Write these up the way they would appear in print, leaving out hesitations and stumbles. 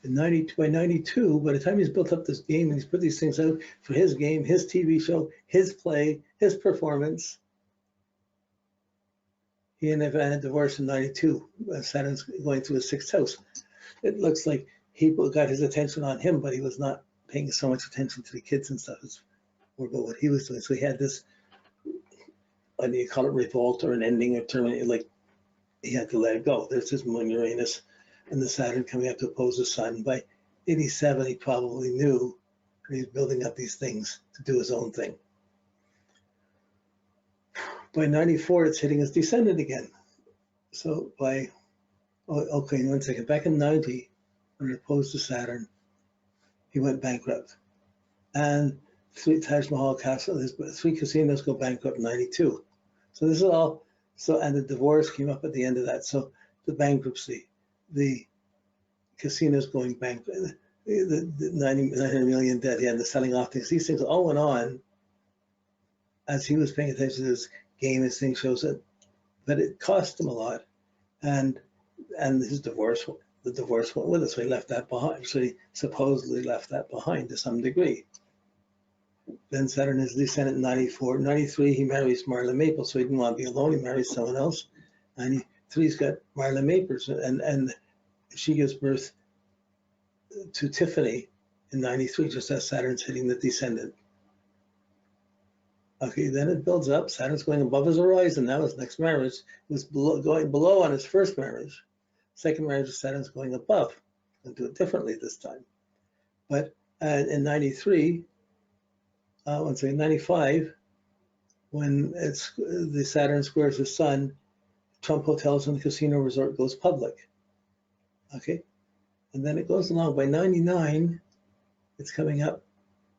in by 92, by the time he's built up this game and he's put these things out for his game, his TV show, his play, his performance, he and Evan had divorced in 92. Saturn's going through his 6th house. It looks like he got his attention on him, but he was not paying so much attention to the kids and stuff. It's more about what he was doing. So he had this, what do you call it, revolt or an ending or terminate, like he had to let it go. There's his moon, Uranus, and the Saturn coming up to oppose the sun. By 87, he probably knew, and he's building up these things to do his own thing. By 94, it's hitting his descendant again. So by, okay, 1 second. Back in 90, when it opposed to Saturn, he went bankrupt. And 3 Taj Mahal Castle, 3 casinos go bankrupt in 92. So this is all, so, and the divorce came up at the end of that. So the bankruptcy, the casinos going bankrupt, the 900 million debt, and the selling off things, these things all went on as he was paying attention to his game. His thing shows it, but it cost him a lot. And his divorce, the divorce went with it, so he left that behind. So he supposedly left that behind to some degree. Then Saturn is descendant in 94. 93, he marries Marla Maple, so he didn't want to be alone. He marries someone else. 93's got Marla Maples, and she gives birth to Tiffany in 93, just as Saturn's hitting the descendant. Okay, then it builds up. Saturn's going above his horizon. Now his next marriage was going below on his first marriage. Second marriage, Saturn's going above. And do it differently this time. But in 93, 95, when the Saturn squares the Sun, Trump Hotels and the casino resort goes public. Okay, and then it goes along. By 99, it's coming up.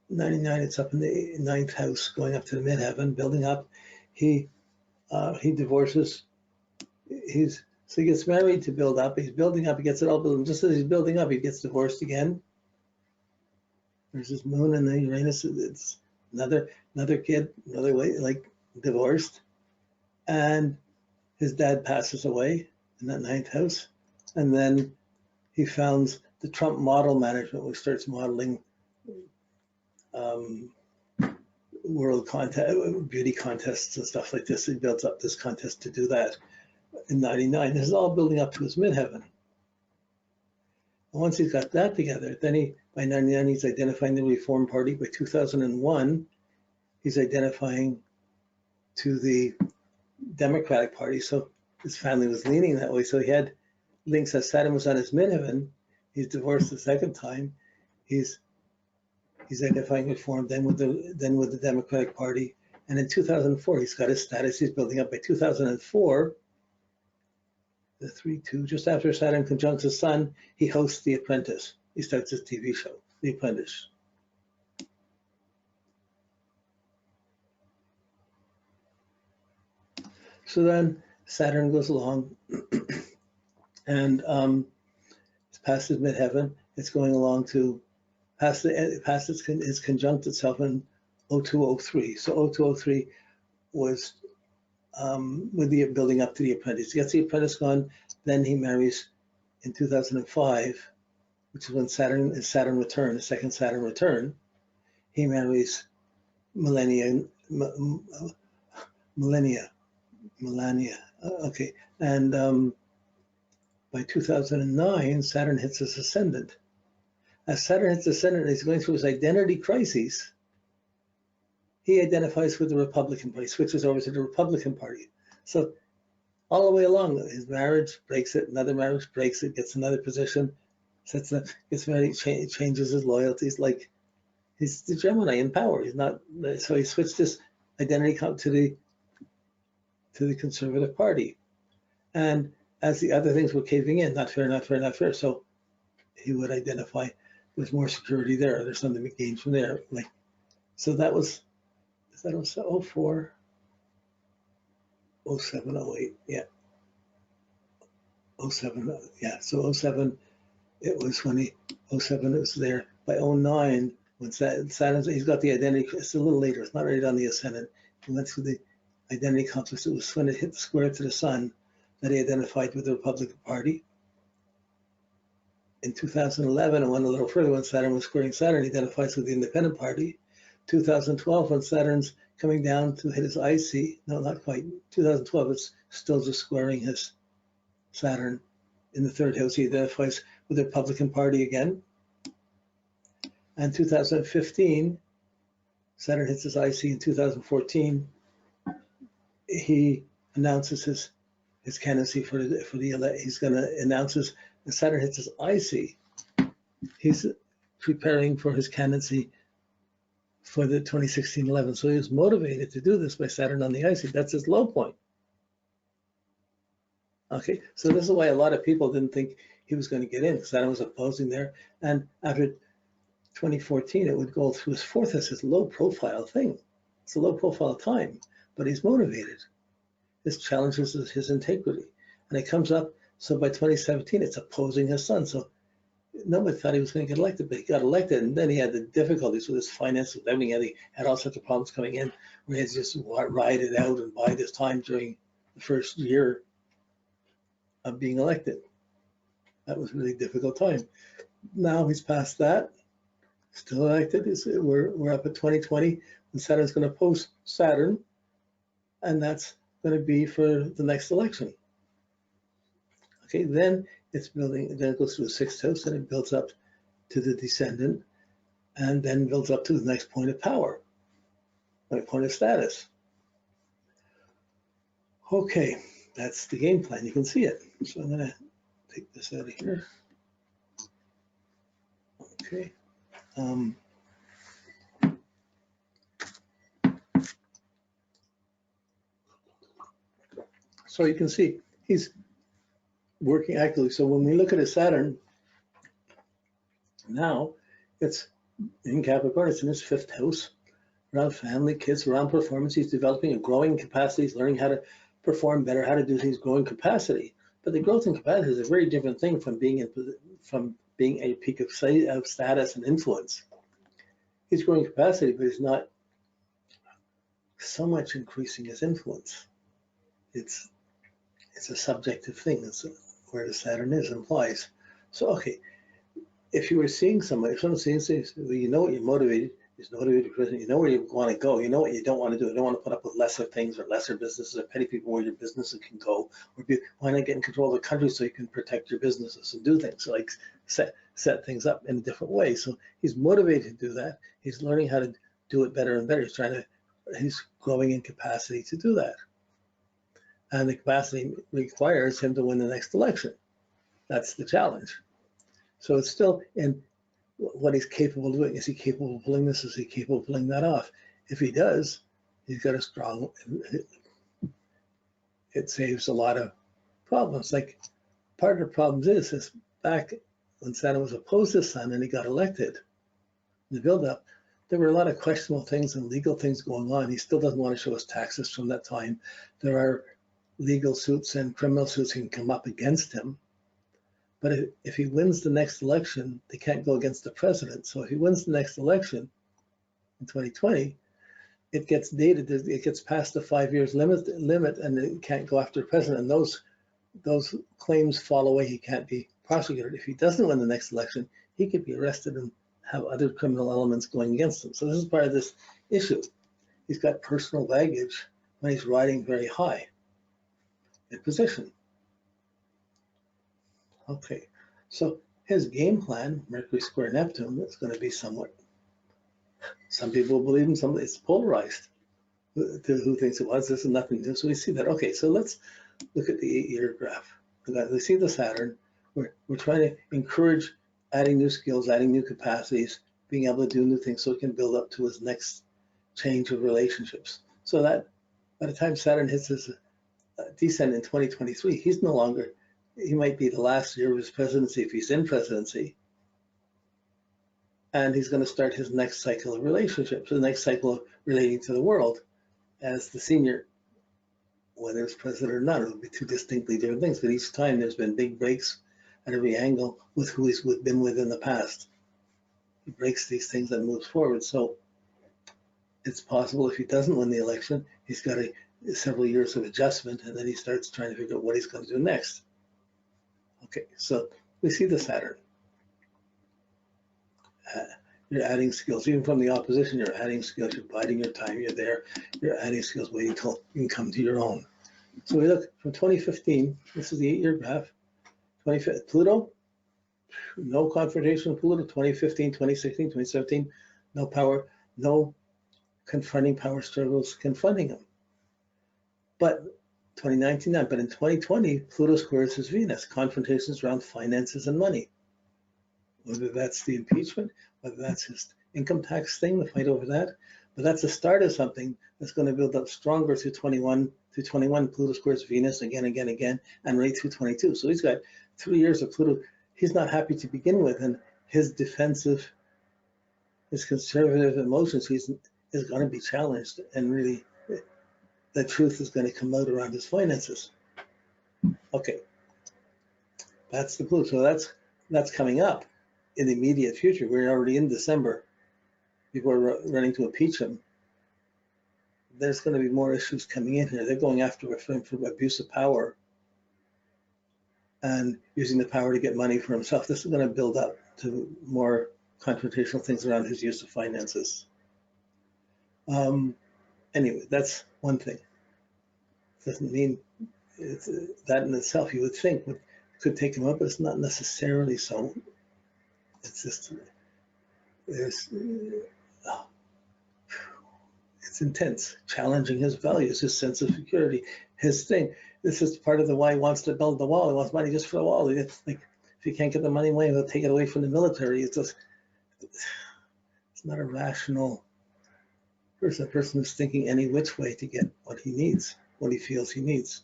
99, it's up in the 9th house, going up to the midheaven, building up. He divorces. So he gets married to build up. He's building up. He gets it all built. Just as he's building up, he gets divorced again. There's his moon and the Uranus. It's another kid, another way, like divorced. And his dad passes away in that 9th house. And then he founds the Trump Model Management, which starts modeling world beauty contests and stuff like this. He builds up this contest to do that in 99. This is all building up to his midheaven. And once he's got that together, then by 99, he's identifying the Reform Party. By 2001, he's identifying to the Democratic Party. So his family was leaning that way. So he had links as Saturn was on his midheaven. He's divorced the second time. He's identifying Reform, then with the Democratic Party. And in 2004, he's got his status. He's building up. By 2004, the 3-2, just after Saturn conjuncts his Sun, he hosts The Apprentice. He starts his TV show, The Apprentice. So then Saturn goes along and it's past his midheaven. It's going along to it's conjunct itself in 0203. So 0203 was with the building up to The Apprentice. He gets The Apprentice gone, then he marries in 2005, which is when Saturn return, the second Saturn return. He marries Melania. Okay, and by 2009, Saturn hits his ascendant. As Saturn hits the ascendant, he's going through his identity crises. He identifies with the Republican Party, switches over to the Republican Party. So all the way along, his marriage breaks it, another marriage breaks it, gets another position, gets married, changes his loyalties. Like he's the Gemini in power. He's not. So he switched his identity to the Conservative Party, and as the other things were caving in, not fair, not fair, not fair. So he would identify with more security there. There's something to be gained from there. Like, so that was, is that 04, 07, 08, yeah. 07, yeah, so 07, it was when 07 it was there. By 09, when Saturn, he's got the identity, it's a little later, it's not right on the ascendant. He went through the identity complex. It was when it hit the square to the Sun that he identified with the Republican Party. In 2011, and went a little further when Saturn was squaring Saturn, he identifies with the Independent Party. 2012, when Saturn's coming down to hit his IC, no, not quite. 2012, it's still just squaring his Saturn in the third house. He identifies with the Republican Party again. And 2015, Saturn hits his IC. In 2014, he announces his candidacy for the he's going to announce his, when Saturn hits his IC, he's preparing for his candidacy for the 2016-11. So he was motivated to do this by Saturn on the IC. That's his low point. Okay, so this is why a lot of people didn't think he was going to get in, because Saturn was opposing there. And after 2014, it would go through his fourth as his low profile thing. It's a low profile time, but he's motivated. This challenges his integrity. And it comes up, so by 2017, it's opposing his sun. So nobody thought he was going to get elected, but he got elected. And then he had the difficulties with his finances, with everything. He had all sorts of problems coming in, where he had to just ride it out and buy this time during the first year of being elected. That was a really difficult time. Now he's past that, still elected. We're up at 2020, and Saturn's going to oppose Saturn, and that's going to be for the next election. Okay, then it's building, then it goes through the sixth house, and it builds up to the descendant, and then builds up to the next point of power, point of status. Okay, that's the game plan. You can see it. So I'm going to take this out of here. Okay. So you can see he's working actively. So when we look at his Saturn, now it's in Capricorn, it's in his fifth house, around family, kids, around performance. He's developing a growing capacity. He's learning how to perform better, how to do things, growing capacity. But the growth in capacity is a very different thing from being a peak of status and influence. He's growing capacity, but he's not so much increasing his influence. It's a subjective thing. It's where the Saturn is implies. So okay, if you were seeing somebody, if someone's saying, well, you know what you're motivated. He's motivated person. You know where you want to go. You know what you don't want to do. You don't want to put up with lesser things or lesser businesses or petty people where your businesses can go. Or why not get in control of the country so you can protect your businesses and do things like set things up in a different way. So he's motivated to do that. He's learning how to do it better and better. He's growing in capacity to do that. And the capacity requires him to win the next election. That's the challenge. So it's still in what he's capable of doing. Is he capable of pulling this? Is he capable of pulling that off? If he does, he's got a strong, it saves a lot of problems. Like part of the problems is back when Saturn was opposed to Sun and he got elected, the buildup, there were a lot of questionable things and legal things going on. He still doesn't want to show his taxes from that time. There are legal suits and criminal suits can come up against him. But if he wins the next election, they can't go against the president. So if he wins the next election in 2020, it gets dated, it gets past the 5 years limit, and it can't go after the president. And those claims fall away. He can't be prosecuted. If he doesn't win the next election, he could be arrested and have other criminal elements going against him. So this is part of this issue. He's got personal baggage when he's riding very high in position. Okay, so his game plan, Mercury square Neptune, is going to be somewhat, some people believe in, some it's polarized. Who thinks it was? This is nothing new. So we see that. Okay, so let's look at the 8-year graph. We see the Saturn. We're trying to encourage adding new skills, adding new capacities, being able to do new things so he can build up to his next change of relationships. So that by the time Saturn hits his descent in 2023, he's no longer, he might be the last year of his presidency if he's in presidency. And he's going to start his next cycle of relationships, the next cycle of relating to the world as the senior, whether it's president or not. It'll be two distinctly different things, but each time there's been big breaks at every angle with who he's been with in the past. He breaks these things and moves forward. So it's possible if he doesn't win the election, he's got several years of adjustment, and then he starts trying to figure out what he's going to do next. Okay, so we see the Saturn. You're adding skills, even from the opposition, you're adding skills, you're biding your time, you're there, you're adding skills, waiting until you can come to your own. So we look from 2015, this is the 8-year graph, Pluto, no confrontation with Pluto, 2015, 2016, 2017, no power, no confronting power struggles confronting him. But 2019, but in 2020, Pluto squares his Venus, confrontations around finances and money. Whether that's the impeachment, whether that's his income tax thing, the fight over that, but that's the start of something that's going to build up stronger through 21. Through 21, Pluto squares Venus again, and right through 22. So he's got 3 years of Pluto. He's not happy to begin with, and his defensive, his conservative emotions, is going to be challenged, and really, the truth is going to come out around his finances. Okay, that's the Pluto. So that's coming up in the immediate future. We're already in December. People are running to impeach him. There's going to be more issues coming in here. They're going after him for abuse of power and using the power to get money for himself. This is going to build up to more confrontational things around his use of finances. Anyway, that's one thing. Doesn't mean that in itself you would think could take him up, but it's not necessarily so. It's just it's intense, challenging his values, his sense of security, his thing. This is part of the why he wants to build the wall. He wants money just for the wall. It's like, if he can't get the money away, he'll take it away from the military. It's just, it's not a rational person. A person who's thinking any which way to get what he needs, what he feels he needs.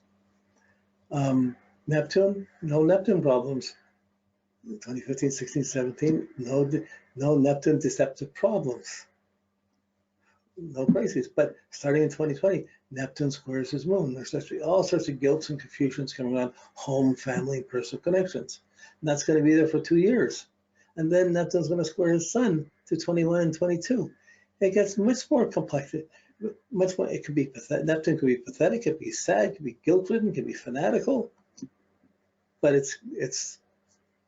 Neptune, no Neptune problems. 2015, 16, 17, no Neptune deceptive problems. No crises. But starting in 2020, Neptune squares his moon. There's actually all sorts of guilts and confusions coming on home, family, and personal connections. And that's going to be there for 2 years. And then Neptune's going to square his sun to 21 and 22. It gets much more complex. Much more. It could be pathetic. Neptune could be pathetic. It could be sad. It could be guilt-ridden. It could be fanatical. But it's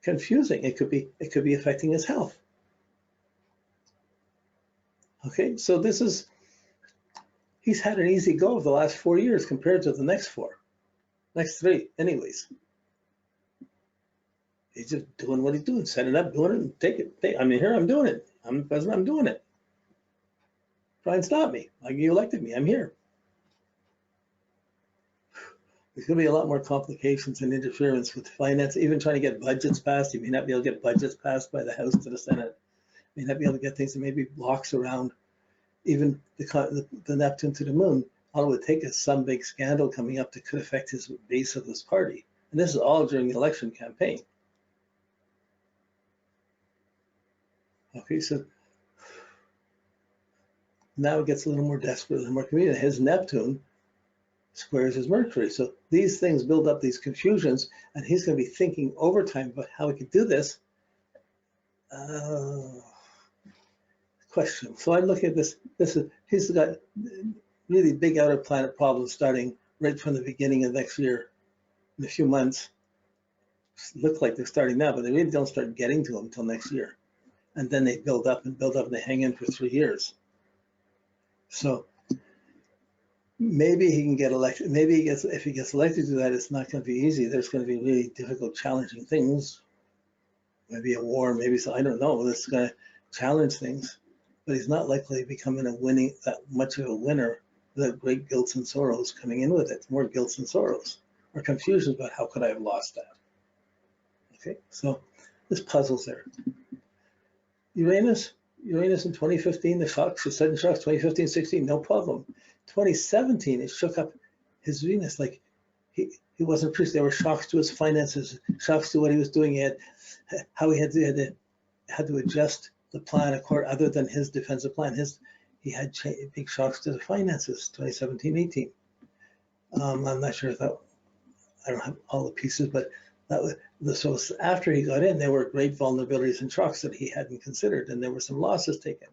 confusing. It could be affecting his health. Okay, so he's had an easy go of the last 4 years compared to the next 3, anyways. He's just doing what he's doing, setting it up, doing it, and take it. I mean, here I'm doing it. I'm the president. I'm doing it. Try and stop me. Like, you elected me. I'm here. There's going to be a lot more complications and interference with finance, even trying to get budgets passed. You may not be able to get budgets passed by the House to the Senate. You may not be able to get things that maybe blocks around even the Neptune to the moon. All it would take is some big scandal coming up that could affect his base of his party. And this is all during the election campaign. Okay, so now it gets a little more desperate, a little more convenient. His Neptune squares his Mercury. So these things build up these confusions, and he's going to be thinking overtime about how he could do this. Question. So I'm looking at this. He's got really big outer planet problems starting right from the beginning of next year. In a few months, look like they're starting now, but they really don't start getting to them until next year. And then they build up and they hang in for 3 years. So maybe he can get elected. Maybe if he gets elected to that, it's not going to be easy. There's going to be really difficult, challenging things. Maybe a war, maybe so. I don't know. This is going to challenge things. But he's not likely becoming that much of a winner without great guilt and sorrows coming in with it. More guilt and sorrows, or confusion about how could I have lost that. Okay, so this puzzle's there. Uranus in 2015, the shocks, the sudden shocks, 2015, 16, no problem. 2017, it shook up his Venus. Like he wasn't appreciated. There were shocks to his finances, shocks to what he was doing. How he had to adjust the plan other than his defensive plan. He had big shocks to the finances, 2017, 18. I'm not sure if I don't have all the pieces, but so after he got in, there were great vulnerabilities and shocks that he hadn't considered, and there were some losses taken.